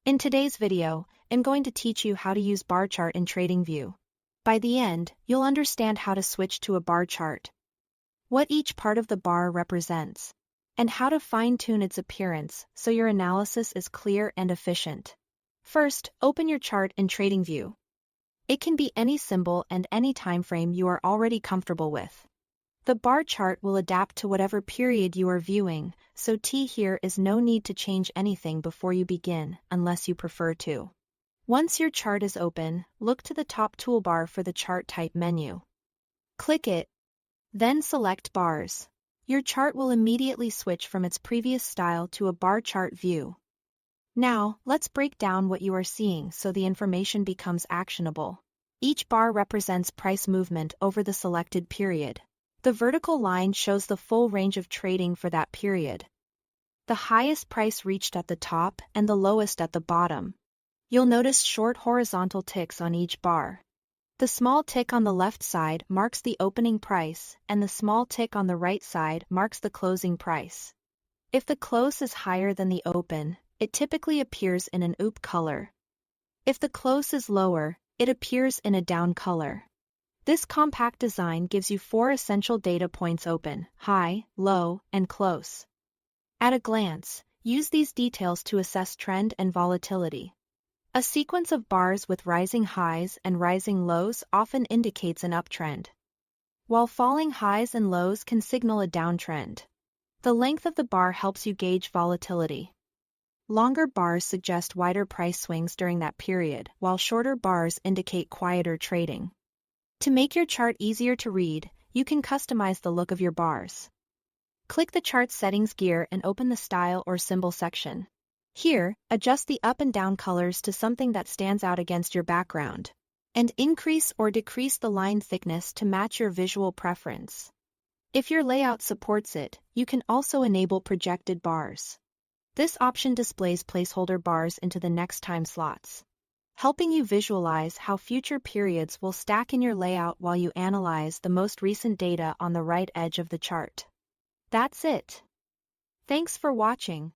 In today's video, I'm going to teach you how to use bar chart in TradingView. By the end, you'll understand how to switch to a bar chart, what each part of the bar represents, and how to fine-tune its appearance so your analysis is clear and efficient. First, open your chart in TradingView. It can be any symbol and any time frame you are already comfortable with. The bar chart will adapt to whatever period you are viewing, so here is no need to change anything before you begin, unless you prefer to. Once your chart is open, look to the top toolbar for the Chart Type menu. Click it, then select Bars. Your chart will immediately switch from its previous style to a bar chart view. Now, let's break down what you are seeing so the information becomes actionable. Each bar represents price movement over the selected period. The vertical line shows the full range of trading for that period. The highest price reached at the top and the lowest at the bottom. You'll notice short horizontal ticks on each bar. The small tick on the left side marks the opening price, and the small tick on the right side marks the closing price. If the close is higher than the open, it typically appears in an up color. If the close is lower, it appears in a down color. This compact design gives you 4 essential data points: open, high, low, and close. At a glance, use these details to assess trend and volatility. A sequence of bars with rising highs and rising lows often indicates an uptrend, while falling highs and lows can signal a downtrend. The length of the bar helps you gauge volatility. Longer bars suggest wider price swings during that period, while shorter bars indicate quieter trading. To make your chart easier to read, you can customize the look of your bars. Click the Chart Settings gear and open the Style or Symbol section. Here, adjust the up and down colors to something that stands out against your background, and increase or decrease the line thickness to match your visual preference. If your layout supports it, you can also enable projected bars. This option displays placeholder bars into the next time slots, helping you visualize how future periods will stack in your layout while you analyze the most recent data on the right edge of the chart. That's it. Thanks for watching.